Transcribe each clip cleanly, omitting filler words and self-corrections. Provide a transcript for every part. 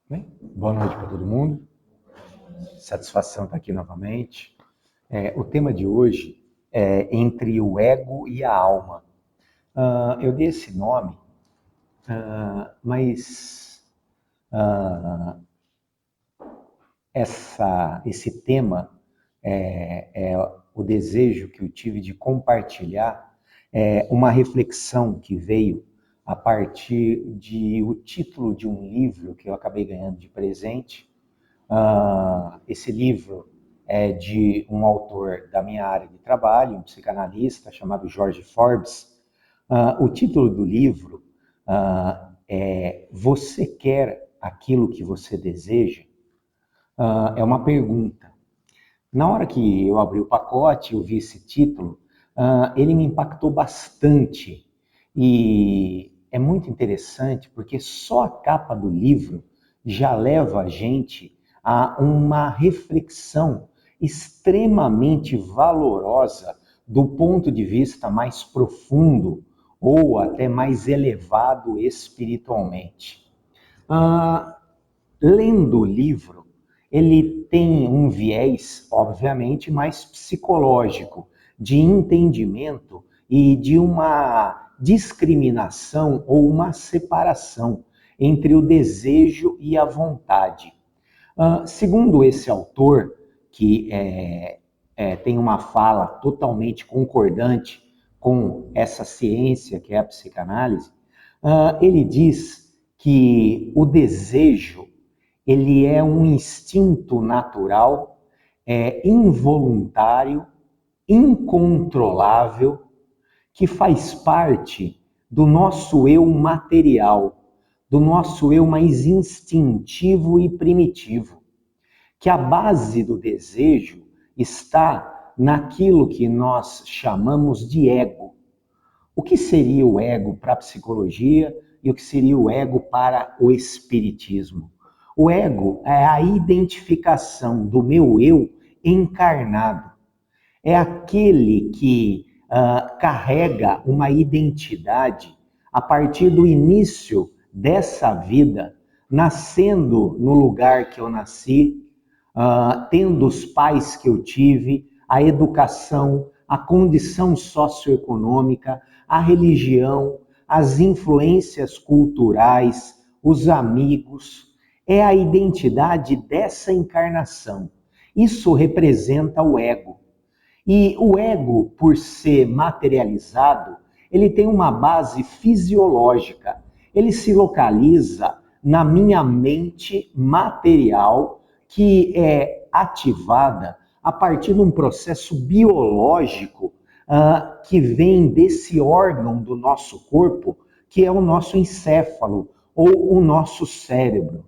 Bem, boa noite para todo mundo. Satisfação estar aqui novamente. O tema de hoje é entre o ego e a alma. Eu dei esse nome, mas esse tema é o desejo que eu tive de compartilhar uma reflexão que veio a partir de o título de um livro que eu acabei ganhando de presente. Esse livro é de um autor da minha área de trabalho, um psicanalista chamado George Forbes. O título do livro é Você Quer Aquilo que Você Deseja? É uma pergunta. Na hora que eu abri o pacote, eu vi esse título, ele me impactou bastante. E é muito interessante porque só a capa do livro já leva a gente a uma reflexão extremamente valorosa do ponto de vista mais profundo ou até mais elevado espiritualmente. Lendo o livro, ele tem um viés, obviamente, mais psicológico, de entendimento e de uma discriminação ou uma separação entre o desejo e a vontade. Segundo esse autor, que tem uma fala totalmente concordante com essa ciência que é a psicanálise, ele diz que o desejo ele é um instinto natural, involuntário, incontrolável, que faz parte do nosso eu material, do nosso eu mais instintivo e primitivo, que a base do desejo está naquilo que nós chamamos de ego. O que seria o ego para a psicologia e o que seria o ego para o espiritismo? O ego é a identificação do meu eu encarnado. É aquele que carrega uma identidade a partir do início dessa vida, nascendo no lugar que eu nasci, tendo os pais que eu tive, a educação, a condição socioeconômica, a religião, as influências culturais, os amigos. É a identidade dessa encarnação. Isso representa o ego. E o ego, por ser materializado, ele tem uma base fisiológica. Ele se localiza na minha mente material, que é ativada a partir de um processo biológico que vem desse órgão do nosso corpo, que é o nosso encéfalo ou o nosso cérebro.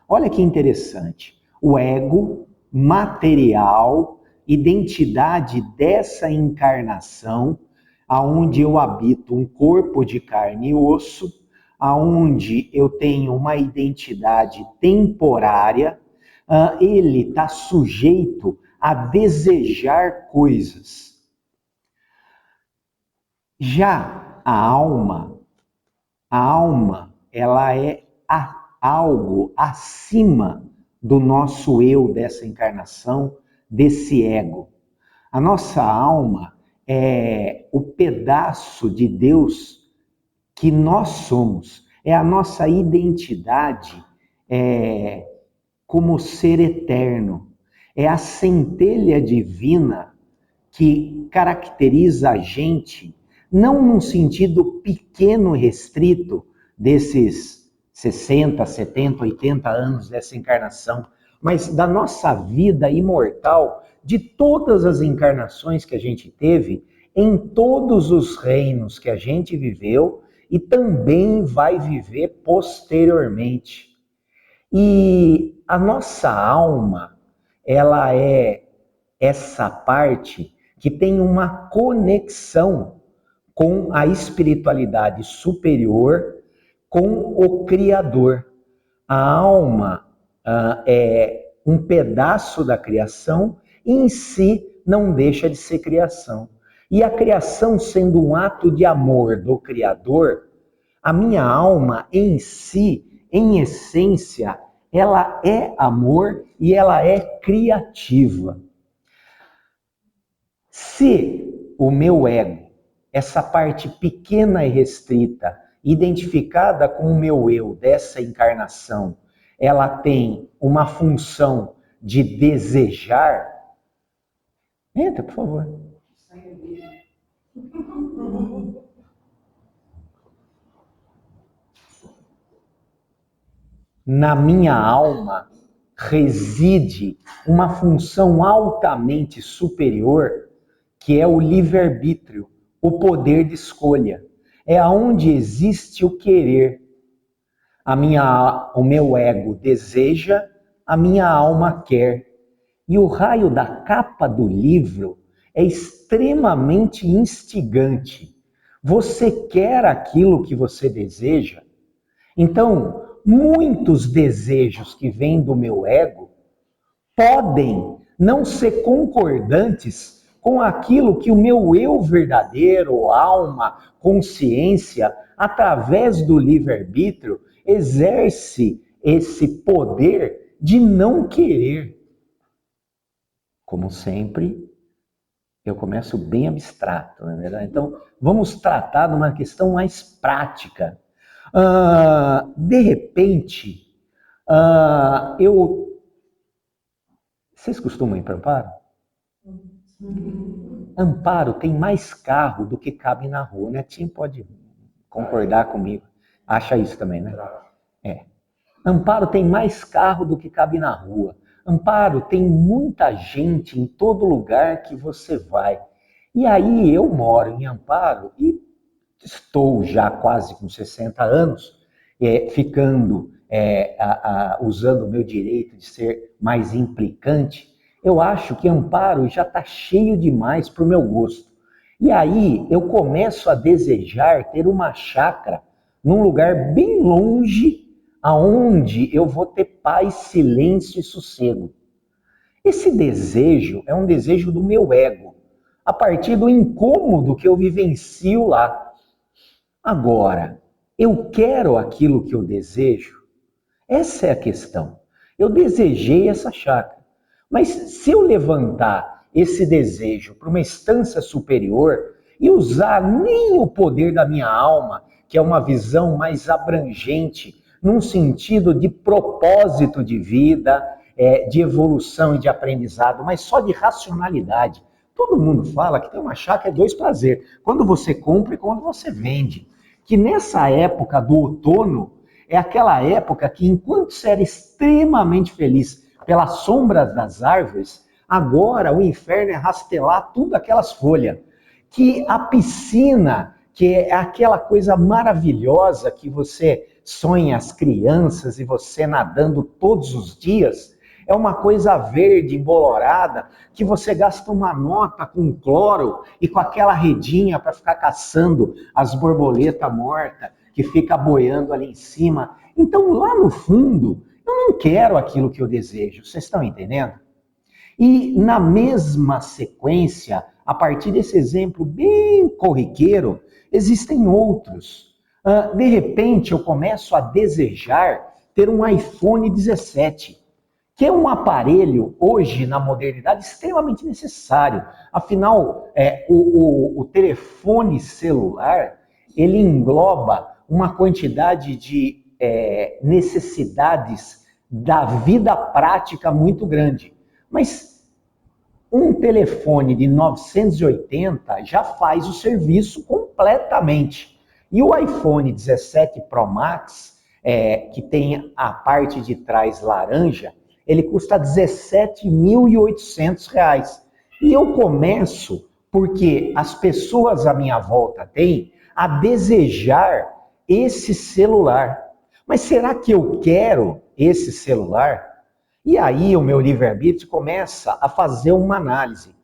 Olha que interessante. O ego material, identidade dessa encarnação, aonde eu habito um corpo de carne e osso, aonde eu tenho uma identidade temporária, ele está sujeito a desejar coisas. Já a alma, ela é algo acima do nosso eu dessa encarnação, desse ego. A nossa alma é o pedaço de Deus que nós somos, é a nossa identidade como ser eterno, é a centelha divina que caracteriza a gente, não num sentido pequeno e restrito desses 60, 70, 80 anos dessa encarnação, mas da nossa vida imortal, de todas as encarnações que a gente teve, em todos os reinos que a gente viveu e também vai viver posteriormente. E a nossa alma, ela é essa parte que tem uma conexão com a espiritualidade superior, com o Criador. A alma é um pedaço da criação e em si não deixa de ser criação. E a criação sendo um ato de amor do Criador, a minha alma em si, em essência, ela é amor e ela é criativa. Se o meu ego, essa parte pequena e restrita, identificada com o meu eu dessa encarnação, ela tem uma função de desejar. Entra, por favor. Na minha alma reside uma função altamente superior, que é o livre-arbítrio, o poder de escolha. É aonde existe o querer. O meu ego deseja, a minha alma quer. E o raio da capa do livro é extremamente instigante. Você quer aquilo que você deseja? Então, muitos desejos que vêm do meu ego podem não ser concordantes com aquilo que o meu eu verdadeiro, alma, consciência, através do livre-arbítrio, exerce esse poder de não querer. Como sempre, eu começo bem abstrato, não é verdade? Então, vamos tratar de uma questão mais prática. De repente, vocês costumam ir para Amparo? Amparo tem mais carro do que cabe na rua. O Netinho pode concordar comigo. Acha isso também, né? É. Amparo tem mais carro do que cabe na rua. Amparo tem muita gente em todo lugar que você vai. E aí eu moro em Amparo e estou já quase com 60 anos, usando o meu direito de ser mais implicante. Eu acho que Amparo já está cheio demais para o meu gosto. E aí eu começo a desejar ter uma chácara num lugar bem longe, aonde eu vou ter paz, silêncio e sossego. Esse desejo é um desejo do meu ego, a partir do incômodo que eu vivencio lá. Agora, eu quero aquilo que eu desejo? Essa é a questão. Eu desejei essa chácara, mas se eu levantar esse desejo para uma instância superior e usar nem o poder da minha alma, que é uma visão mais abrangente, num sentido de propósito de vida, de evolução e de aprendizado, mas só de racionalidade. Todo mundo fala que ter uma chácara é dois prazeres, quando você compra e quando você vende. Que nessa época do outono, é aquela época que, enquanto você era extremamente feliz pelas sombras das árvores, agora o inferno é rastelar tudo aquelas folhas. Que a piscina, que é aquela coisa maravilhosa que você sonha as crianças e você nadando todos os dias, é uma coisa verde, embolorada, que você gasta uma nota com cloro e com aquela redinha para ficar caçando as borboletas mortas que fica boiando ali em cima. Então, lá no fundo, eu não quero aquilo que eu desejo. Vocês estão entendendo? E na mesma sequência, a partir desse exemplo bem corriqueiro, existem outros. De repente, eu começo a desejar ter um iPhone 17. Que é um aparelho, hoje, na modernidade, extremamente necessário. Afinal, o telefone celular, ele engloba uma quantidade de necessidades da vida prática muito grande. Mas um telefone de 980 já faz o serviço completamente. E o iPhone 17 Pro Max, que tem a parte de trás laranja, ele custa R$ 17.800. E eu começo, porque as pessoas à minha volta têm, a desejar esse celular. Mas será que eu quero esse celular? E aí o meu livre-arbítrio começa a fazer uma análise.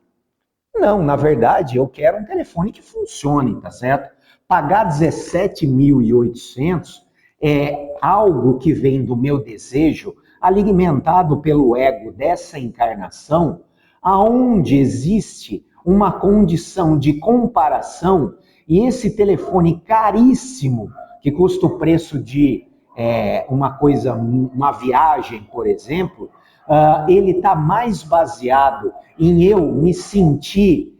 Não, na verdade, eu quero um telefone que funcione, tá certo? Pagar 17.800 é algo que vem do meu desejo, alimentado pelo ego dessa encarnação, aonde existe uma condição de comparação, e esse telefone caríssimo, que custa o preço de uma viagem, por exemplo, ele está mais baseado em eu me sentir,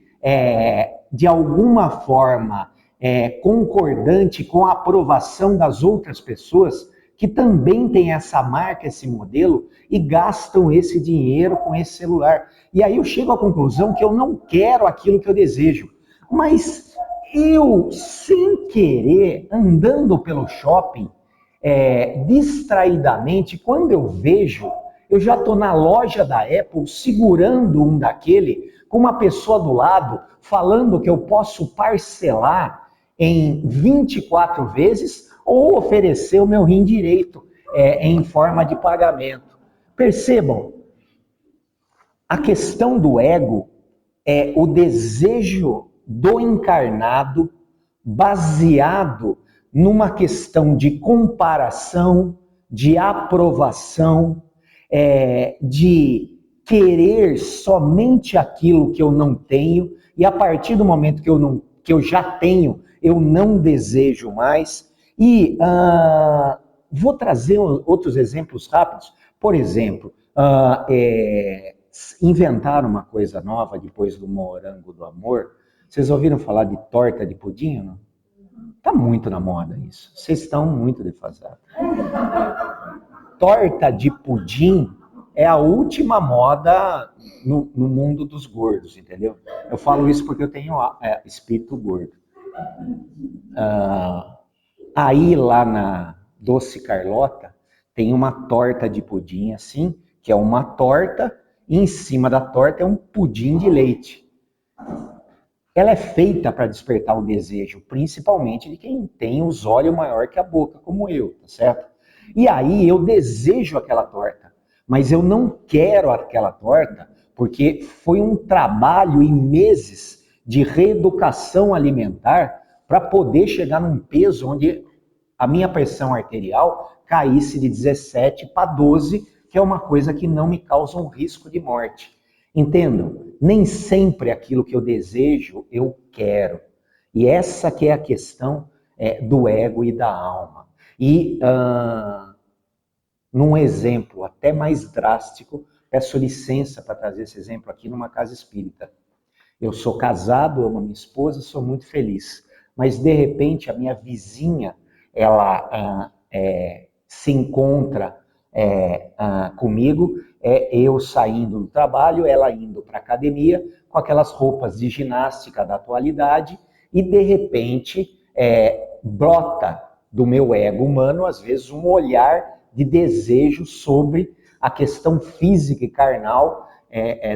de alguma forma, concordante com a aprovação das outras pessoas que também têm essa marca, esse modelo, e gastam esse dinheiro com esse celular. E aí eu chego à conclusão que eu não quero aquilo que eu desejo. Mas eu, sem querer, andando pelo shopping, distraidamente, quando eu vejo, eu já estou na loja da Apple segurando um daquele, com uma pessoa do lado, falando que eu posso parcelar em 24 vezes ou oferecer o meu rim direito em forma de pagamento. Percebam, a questão do ego é o desejo do encarnado baseado numa questão de comparação, de aprovação, de querer somente aquilo que eu não tenho, e a partir do momento que eu já tenho, eu não desejo mais. E vou trazer outros exemplos rápidos. Por exemplo, inventaram uma coisa nova depois do Morango do Amor. Vocês ouviram falar de torta de pudim, não? Tá muito na moda isso. Vocês estão muito defasados. Torta de pudim é a última moda no mundo dos gordos, entendeu? Eu falo isso porque eu tenho espírito gordo. Aí lá na Doce Carlota tem uma torta de pudim assim, que é uma torta, e em cima da torta é um pudim de leite. Ela é feita para despertar o desejo, principalmente de quem tem os olhos maior que a boca, como eu, tá certo? E aí eu desejo aquela torta, mas eu não quero aquela torta porque foi um trabalho em meses de reeducação alimentar para poder chegar num peso onde a minha pressão arterial caísse de 17 para 12, que é uma coisa que não me causa um risco de morte. Entendam, nem sempre aquilo que eu desejo, eu quero. E essa que é a questão do ego e da alma. E num exemplo até mais drástico, peço licença para trazer esse exemplo aqui numa casa espírita. Eu sou casado, amo a minha esposa, sou muito feliz. Mas de repente a minha vizinha, ela se encontra comigo, eu saindo do trabalho, ela indo para a academia, com aquelas roupas de ginástica da atualidade, e de repente brota do meu ego humano, às vezes, um olhar de desejo sobre a questão física e carnal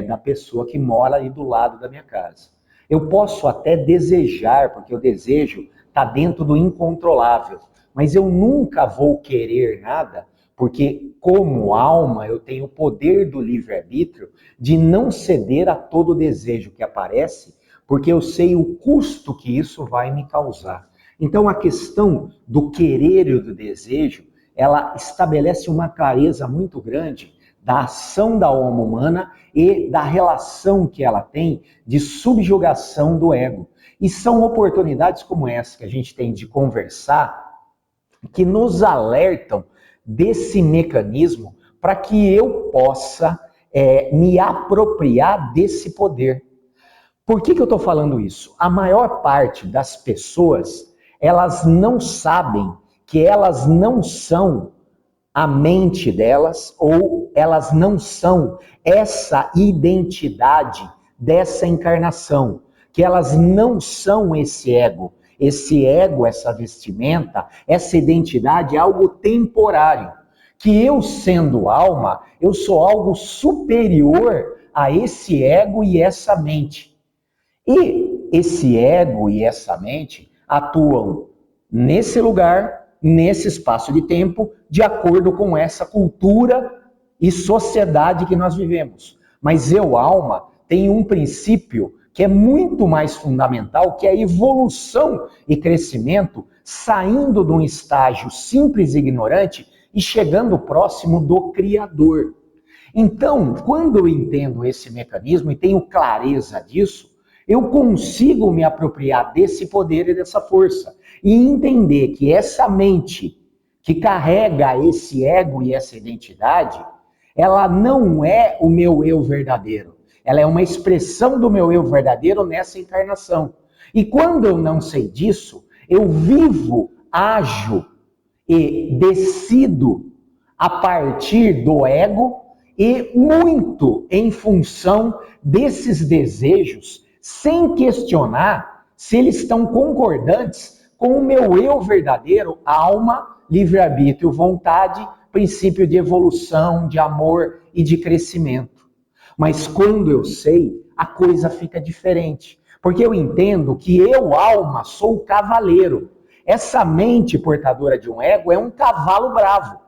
da pessoa que mora aí do lado da minha casa. Eu posso até desejar, porque o desejo está dentro do incontrolável, mas eu nunca vou querer nada, porque como alma eu tenho o poder do livre-arbítrio de não ceder a todo desejo que aparece, porque eu sei o custo que isso vai me causar. Então a questão do querer e do desejo, ela estabelece uma clareza muito grande da ação da alma humana e da relação que ela tem de subjugação do ego. E são oportunidades como essa que a gente tem de conversar, que nos alertam desse mecanismo para que eu possa me apropriar desse poder. Por que eu estou falando isso? A maior parte das pessoas, elas não sabem que elas não são a mente delas, ou elas não são essa identidade dessa encarnação, que elas não são esse ego. Esse ego, essa vestimenta, essa identidade é algo temporário. Que eu, sendo alma, eu sou algo superior a esse ego e essa mente. E esse ego e essa mente atuam nesse lugar, nesse espaço de tempo, de acordo com essa cultura e sociedade que nós vivemos. Mas eu, alma, tenho um princípio que é muito mais fundamental, que é a evolução e crescimento, saindo de um estágio simples e ignorante e chegando próximo do Criador. Então, quando eu entendo esse mecanismo e tenho clareza disso, eu consigo me apropriar desse poder e dessa força e entender que essa mente que carrega esse ego e essa identidade, ela não é o meu eu verdadeiro. Ela é uma expressão do meu eu verdadeiro nessa encarnação. E quando eu não sei disso, eu vivo, ajo e decido a partir do ego e muito em função desses desejos, sem questionar se eles estão concordantes com o meu eu verdadeiro, alma, livre-arbítrio, vontade, princípio de evolução, de amor e de crescimento. Mas quando eu sei, a coisa fica diferente. Porque eu entendo que eu, alma, sou o cavaleiro. Essa mente portadora de um ego é um cavalo bravo,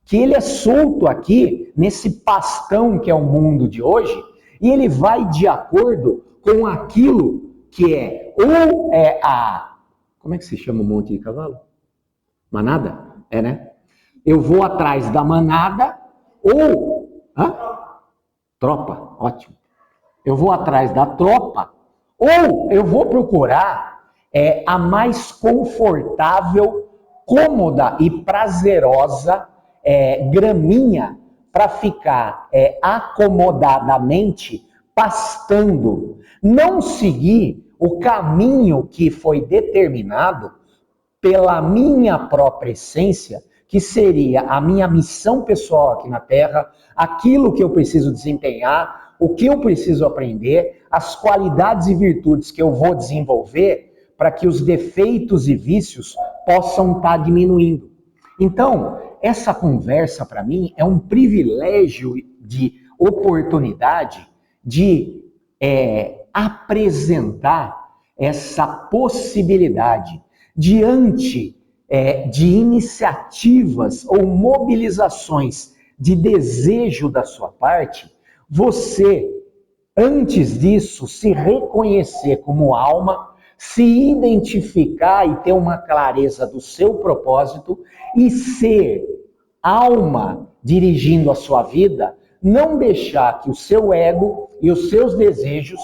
que ele é solto aqui, nesse pastão que é o mundo de hoje, e ele vai de acordo com aquilo que é, ou é a... Como é que se chama um monte de cavalo? Manada? É, né? Eu vou atrás da manada, ou... Hã? Tropa, ótimo. Eu vou atrás da tropa, ou eu vou procurar a mais confortável, cômoda e prazerosa graminha para ficar acomodadamente pastando. Não seguir o caminho que foi determinado pela minha própria essência, que seria a minha missão pessoal aqui na Terra, aquilo que eu preciso desempenhar, o que eu preciso aprender, as qualidades e virtudes que eu vou desenvolver para que os defeitos e vícios possam estar diminuindo. Então, essa conversa para mim é um privilégio de oportunidade de apresentar essa possibilidade diante de iniciativas ou mobilizações de desejo da sua parte, você, antes disso, se reconhecer como alma, se identificar e ter uma clareza do seu propósito e ser alma dirigindo a sua vida, não deixar que o seu ego e os seus desejos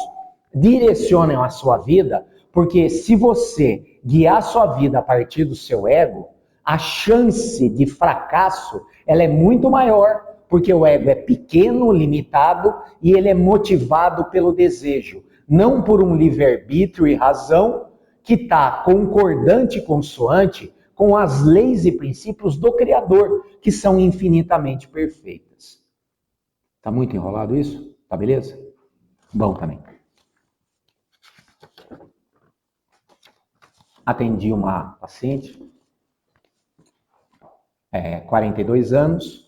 direcionem a sua vida, porque se você guiar a sua vida a partir do seu ego, a chance de fracasso ela é muito maior, porque o ego é pequeno, limitado, e ele é motivado pelo desejo, não por um livre-arbítrio e razão que está concordante e consoante com as leis e princípios do Criador, que são infinitamente perfeitas. Tá muito enrolado isso? Tá beleza? Bom também. Atendi uma paciente, 42 anos,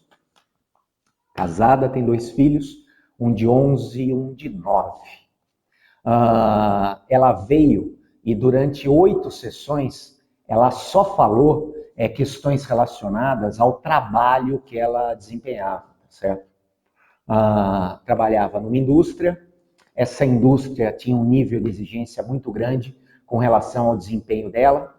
casada, tem 2 filhos, um de 11 e um de 9. Ela veio e durante 8 sessões, ela só falou questões relacionadas ao trabalho que ela desempenhava, certo? Trabalhava numa indústria, essa indústria tinha um nível de exigência muito grande com relação ao desempenho dela,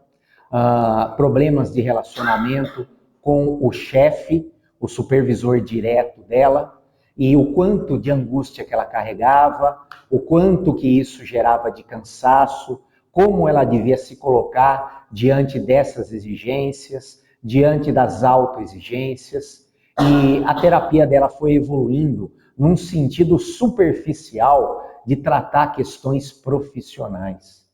problemas de relacionamento com o chefe, o supervisor direto dela, e o quanto de angústia que ela carregava, o quanto que isso gerava de cansaço, como ela devia se colocar diante dessas exigências, diante das autoexigências, e a terapia dela foi evoluindo num sentido superficial de tratar questões profissionais.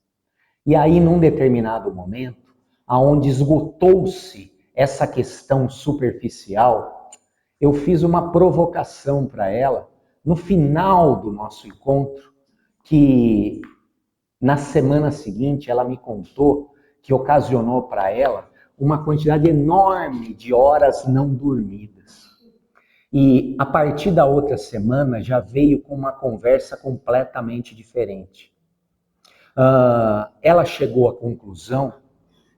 E aí, num determinado momento, aonde esgotou-se essa questão superficial, eu fiz uma provocação para ela no final do nosso encontro, que na semana seguinte ela me contou que ocasionou para ela uma quantidade enorme de horas não dormidas. E a partir da outra semana já veio com uma conversa completamente diferente. Ela chegou à conclusão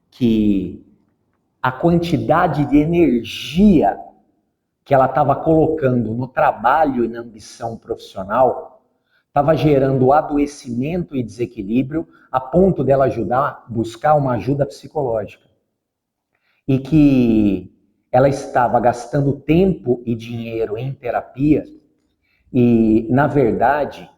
que a quantidade de energia que ela estava colocando no trabalho e na ambição profissional estava gerando adoecimento e desequilíbrio a ponto dela buscar uma ajuda psicológica. E que ela estava gastando tempo e dinheiro em terapia e, na verdade,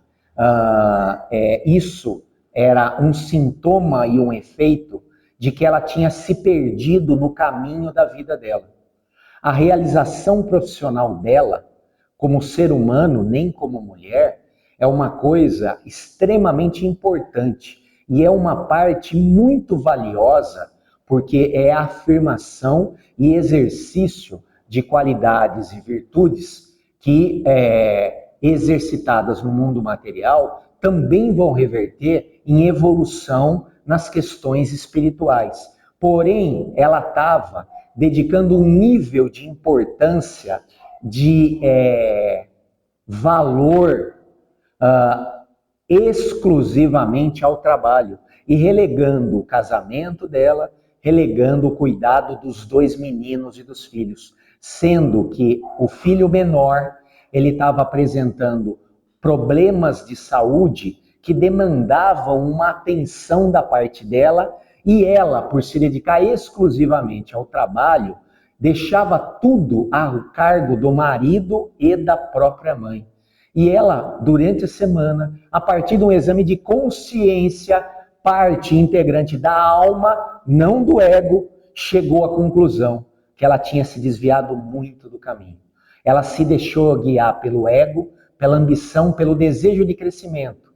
isso era um sintoma e um efeito de que ela tinha se perdido no caminho da vida dela. A realização profissional dela, como ser humano, nem como mulher, é uma coisa extremamente importante e é uma parte muito valiosa, porque é a afirmação e exercício de qualidades e virtudes que, exercitadas no mundo material, também vão reverter em evolução nas questões espirituais. Porém, ela estava dedicando um nível de importância, de valor exclusivamente ao trabalho e relegando o casamento dela, relegando o cuidado dos 2 meninos e dos filhos, sendo que o filho menor ele estava apresentando problemas de saúde que demandavam uma atenção da parte dela e ela, por se dedicar exclusivamente ao trabalho, deixava tudo ao cargo do marido e da própria mãe. E ela, durante a semana, a partir de um exame de consciência, parte integrante da alma, não do ego, chegou à conclusão que ela tinha se desviado muito do caminho. Ela se deixou guiar pelo ego, pela ambição, pelo desejo de crescimento.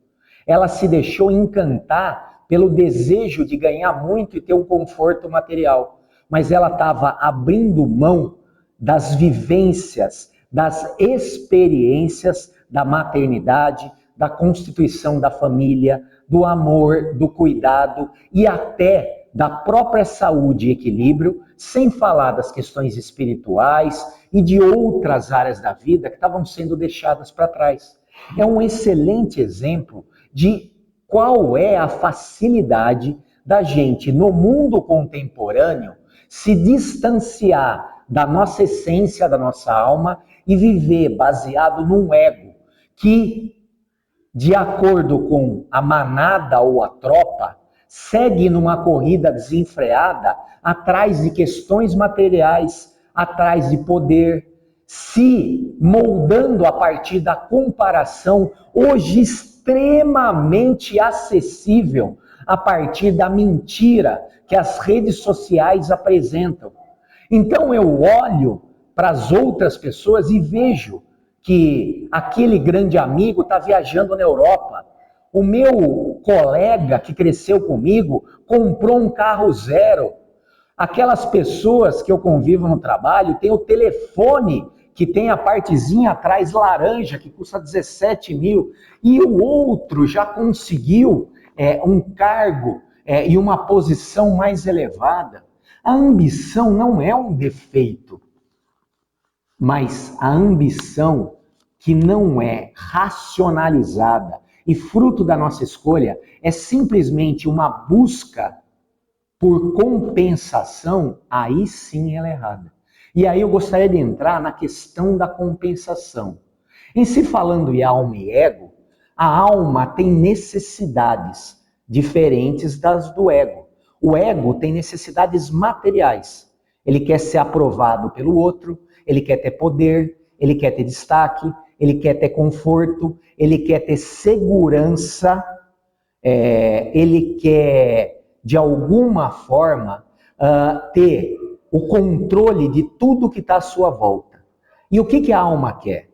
Ela se deixou encantar pelo desejo de ganhar muito e ter um conforto material. Mas ela estava abrindo mão das vivências, das experiências da maternidade, da constituição da família, do amor, do cuidado e até da própria saúde e equilíbrio, sem falar das questões espirituais e de outras áreas da vida que estavam sendo deixadas para trás. É um excelente exemplo de qual é a facilidade da gente, no mundo contemporâneo, se distanciar da nossa essência, da nossa alma e viver baseado num ego que, de acordo com a manada ou a tropa, segue numa corrida desenfreada atrás de questões materiais, atrás de poder, se moldando a partir da comparação, hoje extremamente acessível, a partir da mentira que as redes sociais apresentam. Então eu olho para as outras pessoas e vejo que aquele grande amigo está viajando na Europa. O meu colega que cresceu comigo comprou um carro zero. Aquelas pessoas que eu convivo no trabalho têm o telefone que tem a partezinha atrás laranja, que custa 17 mil, e o outro já conseguiu um cargo e uma posição mais elevada. A ambição não é um defeito, mas a ambição que não é racionalizada e fruto da nossa escolha é simplesmente uma busca por compensação, aí sim ela é errada. E aí eu gostaria de entrar na questão da compensação. Em se falando em alma e ego, a alma tem necessidades diferentes das do ego. O ego tem necessidades materiais. Ele quer ser aprovado pelo outro, ele quer ter poder, ele quer ter destaque, ele quer ter conforto, ele quer ter segurança, ele quer, de alguma forma, ter o controle de tudo que está à sua volta. E o que a alma quer?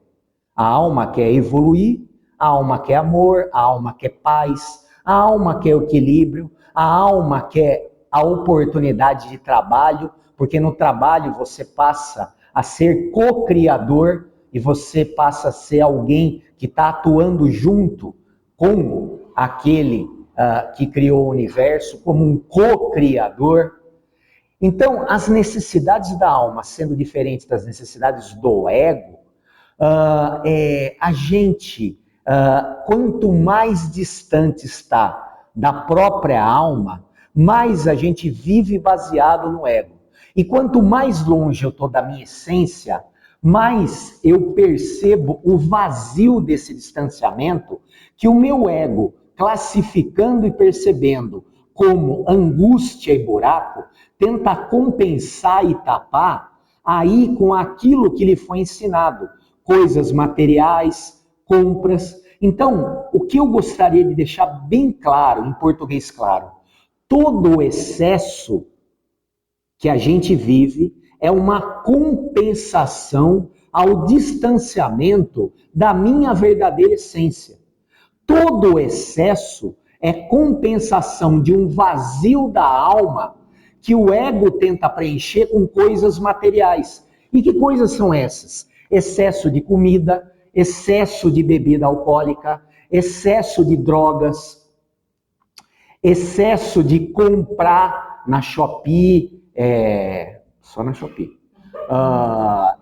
A alma quer evoluir, a alma quer amor, a alma quer paz, a alma quer equilíbrio, a alma quer a oportunidade de trabalho, porque no trabalho você passa a ser co-criador e você passa a ser alguém que está atuando junto com aquele que criou o universo, como um co-criador. Então, as necessidades da alma sendo diferentes das necessidades do ego, a gente, quanto mais distante está da própria alma, mais a gente vive baseado no ego. E quanto mais longe eu estou da minha essência, mais eu percebo o vazio desse distanciamento que o meu ego, classificando e percebendo como angústia e buraco, tenta compensar e tapar aí com aquilo que lhe foi ensinado, coisas materiais, compras. Então, o que eu gostaria de deixar bem claro, em português claro, Todo o excesso que a gente vive é uma compensação ao distanciamento da minha verdadeira essência. Todo o excesso é compensação de um vazio da alma que o ego tenta preencher com coisas materiais. E que coisas são essas? Excesso de comida, excesso de bebida alcoólica, excesso de drogas, excesso de comprar na Shopee, só na Shopee,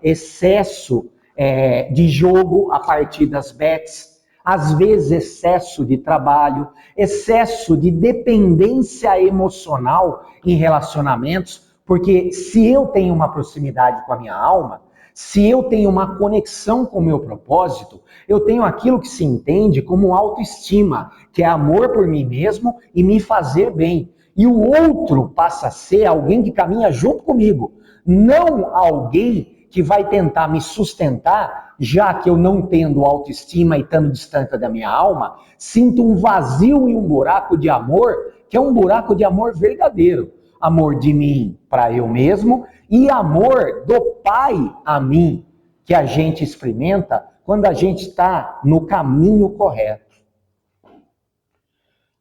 excesso de jogo a partir das bets, às vezes excesso de trabalho, excesso de dependência emocional em relacionamentos, porque se eu tenho uma proximidade com a minha alma, se eu tenho uma conexão com o meu propósito, eu tenho aquilo que se entende como autoestima, que é amor por mim mesmo e me fazer bem. E o outro passa a ser alguém que caminha junto comigo, não alguém que vai tentar me sustentar, já que eu não tendo autoestima e estando distante da minha alma, sinto um vazio e um buraco de amor, que é um buraco de amor verdadeiro. Amor de mim para eu mesmo e amor do Pai a mim, que a gente experimenta quando a gente está no caminho correto.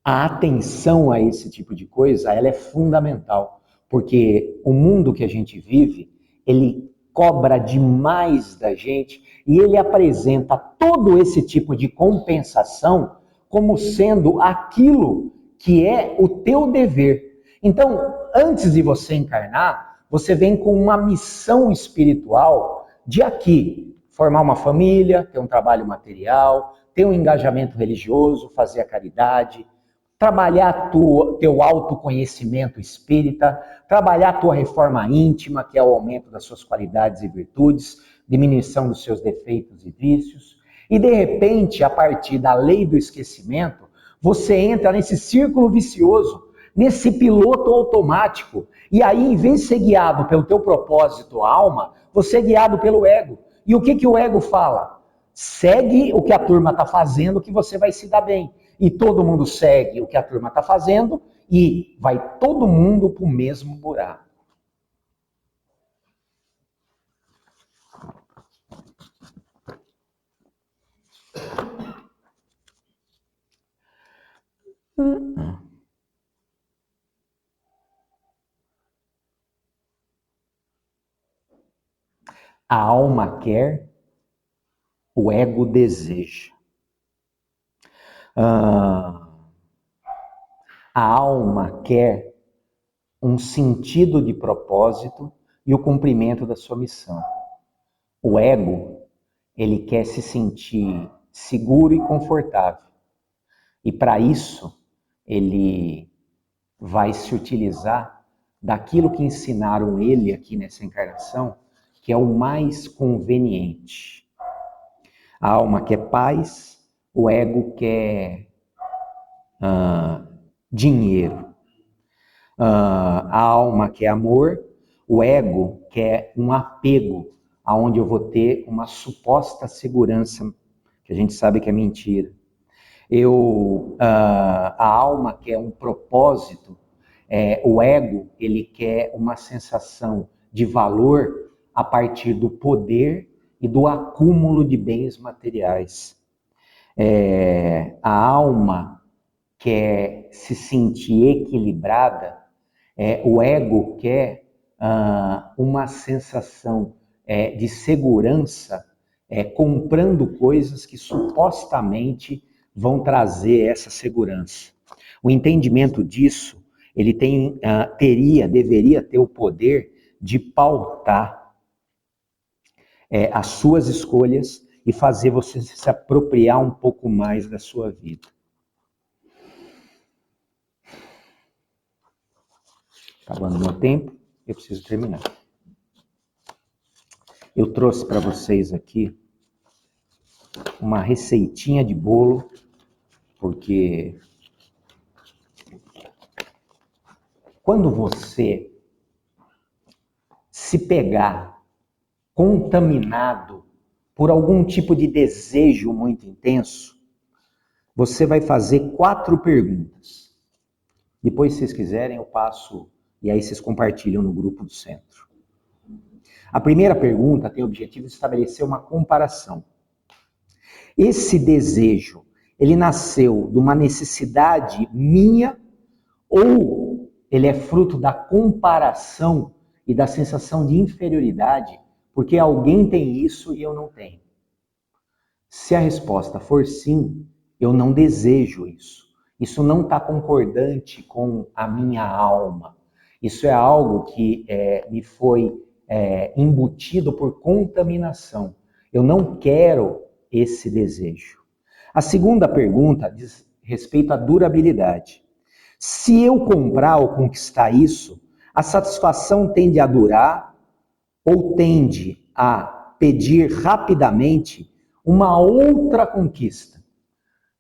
A atenção a esse tipo de coisa, ela é fundamental, porque o mundo que a gente vive, ele cobra demais da gente e ele apresenta todo esse tipo de compensação como sendo aquilo que é o teu dever. Então, antes de você encarnar, você vem com uma missão espiritual de aqui, formar uma família, ter um trabalho material, ter um engajamento religioso, fazer a caridade, trabalhar teu autoconhecimento espírita, trabalhar a tua reforma íntima, que é o aumento das suas qualidades e virtudes, diminuição dos seus defeitos e vícios. E de repente, a partir da lei do esquecimento, você entra nesse círculo vicioso, nesse piloto automático. E aí, em vez de ser guiado pelo teu propósito, alma, você é guiado pelo ego. E o que o ego fala? Segue o que a turma está fazendo que você vai se dar bem. E todo mundo segue o que a turma está fazendo e vai todo mundo para o mesmo buraco. A alma quer, o ego deseja. A alma quer um sentido de propósito e o cumprimento da sua missão. O ego, ele quer se sentir seguro e confortável. E para isso, ele vai se utilizar daquilo que ensinaram ele aqui nessa encarnação, que é o mais conveniente. A alma quer paz, o ego quer dinheiro. A alma quer amor, o ego quer um apego, aonde eu vou ter uma suposta segurança, que a gente sabe que é mentira. A alma quer um propósito, o ego ele quer uma sensação de valor a partir do poder e do acúmulo de bens materiais. A alma quer se sentir equilibrada, o ego quer uma sensação de segurança, comprando coisas que supostamente vão trazer essa segurança. O entendimento disso, ele deveria ter o poder de pautar as suas escolhas e fazer você se apropriar um pouco mais da sua vida. Acabando meu tempo, eu preciso terminar. Eu trouxe para vocês aqui uma receitinha de bolo, porque quando você se pegar contaminado por algum tipo de desejo muito intenso, você vai fazer 4 perguntas. Depois, se vocês quiserem, eu passo e aí vocês compartilham no grupo do centro. A primeira pergunta tem o objetivo de estabelecer uma comparação. Esse desejo, ele nasceu de uma necessidade minha ou ele é fruto da comparação e da sensação de inferioridade, porque alguém tem isso e eu não tenho? Se a resposta for sim, eu não desejo isso. Isso não está concordante com a minha alma. Isso é algo que me foi embutido por contaminação. Eu não quero esse desejo. A segunda pergunta diz respeito à durabilidade. Se eu comprar ou conquistar isso, a satisfação tende a durar ou tende a pedir rapidamente uma outra conquista?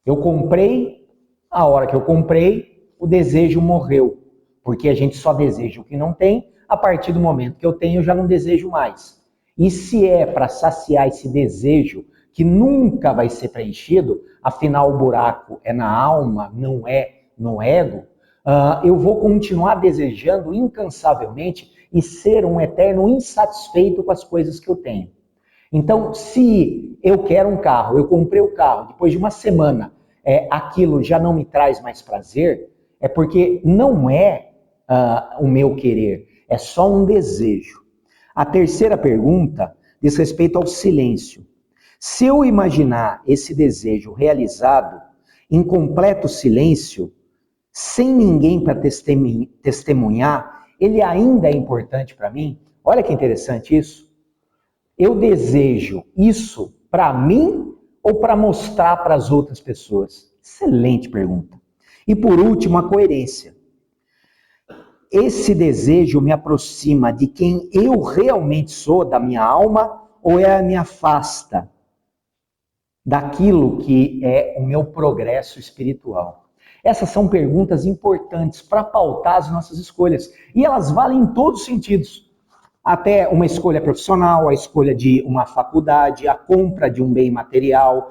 Eu comprei, a hora que eu comprei, o desejo morreu, porque a gente só deseja o que não tem, a partir do momento que eu tenho, eu já não desejo mais. E se é para saciar esse desejo que nunca vai ser preenchido, afinal o buraco é na alma, não é no ego, eu vou continuar desejando incansavelmente e ser um eterno insatisfeito com as coisas que eu tenho. Então, se eu quero um carro, eu comprei o carro, depois de uma semana, aquilo já não me traz mais prazer, é porque não é o meu querer, é só um desejo. A terceira pergunta diz respeito ao silêncio. Se eu imaginar esse desejo realizado em completo silêncio, sem ninguém para testemunhar, ele ainda é importante para mim? Olha que interessante isso. Eu desejo isso para mim ou para mostrar para as outras pessoas? Excelente pergunta. E por último, a coerência. Esse desejo me aproxima de quem eu realmente sou, da minha alma, ou me afasta daquilo que é o meu progresso espiritual? Essas são perguntas importantes para pautar as nossas escolhas. E elas valem em todos os sentidos. Até uma escolha profissional, a escolha de uma faculdade, a compra de um bem material,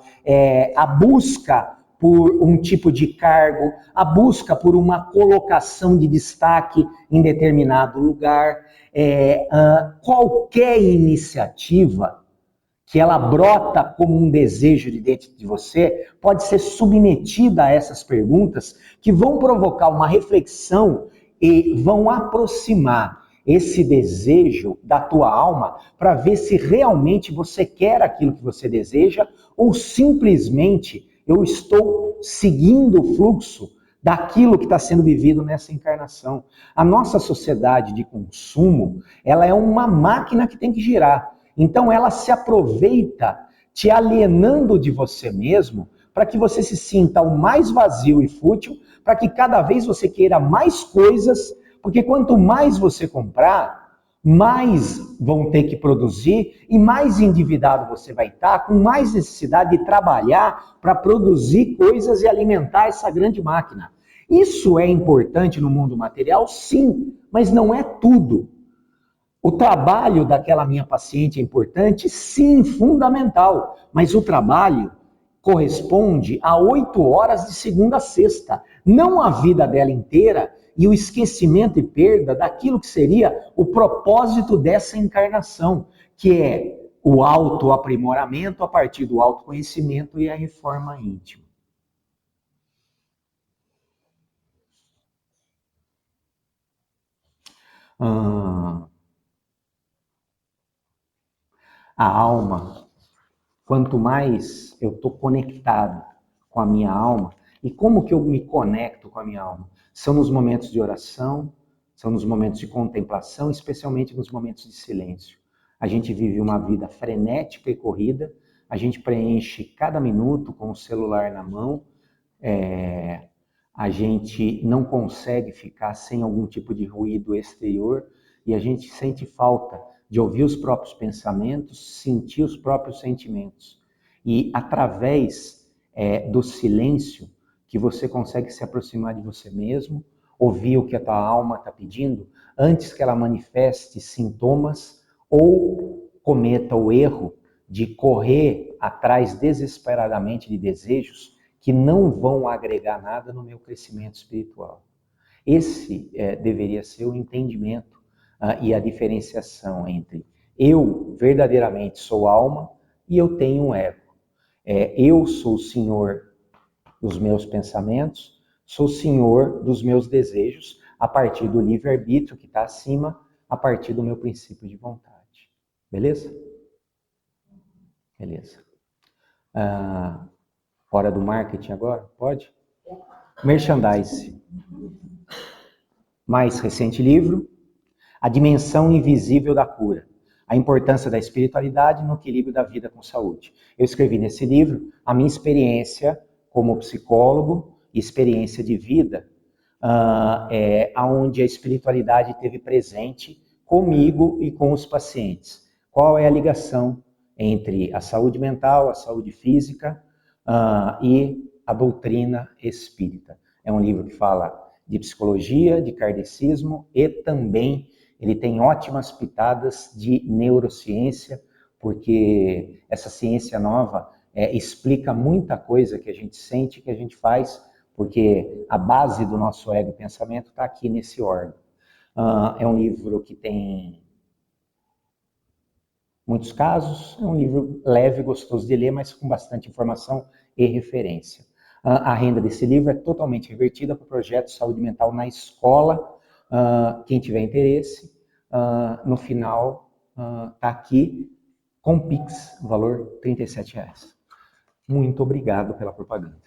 a busca por um tipo de cargo, a busca por uma colocação de destaque em determinado lugar. Qualquer iniciativa que ela brota como um desejo de dentro de você, pode ser submetida a essas perguntas que vão provocar uma reflexão e vão aproximar esse desejo da tua alma para ver se realmente você quer aquilo que você deseja ou simplesmente eu estou seguindo o fluxo daquilo que está sendo vivido nessa encarnação. A nossa sociedade de consumo, ela é uma máquina que tem que girar. Então ela se aproveita te alienando de você mesmo para que você se sinta o mais vazio e fútil, para que cada vez você queira mais coisas, porque quanto mais você comprar, mais vão ter que produzir e mais endividado você vai estar, com mais necessidade de trabalhar para produzir coisas e alimentar essa grande máquina. Isso é importante no mundo material? Sim, mas não é tudo. O trabalho daquela minha paciente é importante? Sim, fundamental. Mas o trabalho corresponde a 8 horas de segunda a sexta, não a vida dela inteira e o esquecimento e perda daquilo que seria o propósito dessa encarnação, que é o autoaprimoramento a partir do autoconhecimento e a reforma íntima. A alma, quanto mais eu estou conectado com a minha alma, e como que eu me conecto com a minha alma? São nos momentos de oração, são nos momentos de contemplação, especialmente nos momentos de silêncio. A gente vive uma vida frenética e corrida, a gente preenche cada minuto com o celular na mão, a gente não consegue ficar sem algum tipo de ruído exterior e a gente sente falta de ouvir os próprios pensamentos, sentir os próprios sentimentos. E através do silêncio que você consegue se aproximar de você mesmo, ouvir o que a tua alma está pedindo, antes que ela manifeste sintomas ou cometa o erro de correr atrás desesperadamente de desejos que não vão agregar nada no meu crescimento espiritual. Esse deveria ser o entendimento e a diferenciação entre eu verdadeiramente sou alma e eu tenho um ego. Eu sou o senhor dos meus pensamentos, sou senhor dos meus desejos, a partir do livre-arbítrio que está acima, a partir do meu princípio de vontade. Beleza? Beleza. Hora do marketing agora? Pode? Merchandise. Mais recente livro, A Dimensão Invisível da Cura. A importância da espiritualidade no equilíbrio da vida com saúde. Eu escrevi nesse livro a minha experiência como psicólogo, experiência de vida, onde a espiritualidade esteve presente comigo e com os pacientes. Qual é a ligação entre a saúde mental, a saúde física e a doutrina espírita? É um livro que fala de psicologia, de kardecismo e também ele tem ótimas pitadas de neurociência, porque essa ciência nova explica muita coisa que a gente sente, que a gente faz, porque a base do nosso ego e pensamento está aqui nesse órgão. É um livro que tem muitos casos, é um livro leve, gostoso de ler, mas com bastante informação e referência. A renda desse livro é totalmente revertida para o projeto Saúde Mental na Escola. Quem tiver interesse, no final está aqui com Pix, valor R$ 37. Muito obrigado pela propaganda.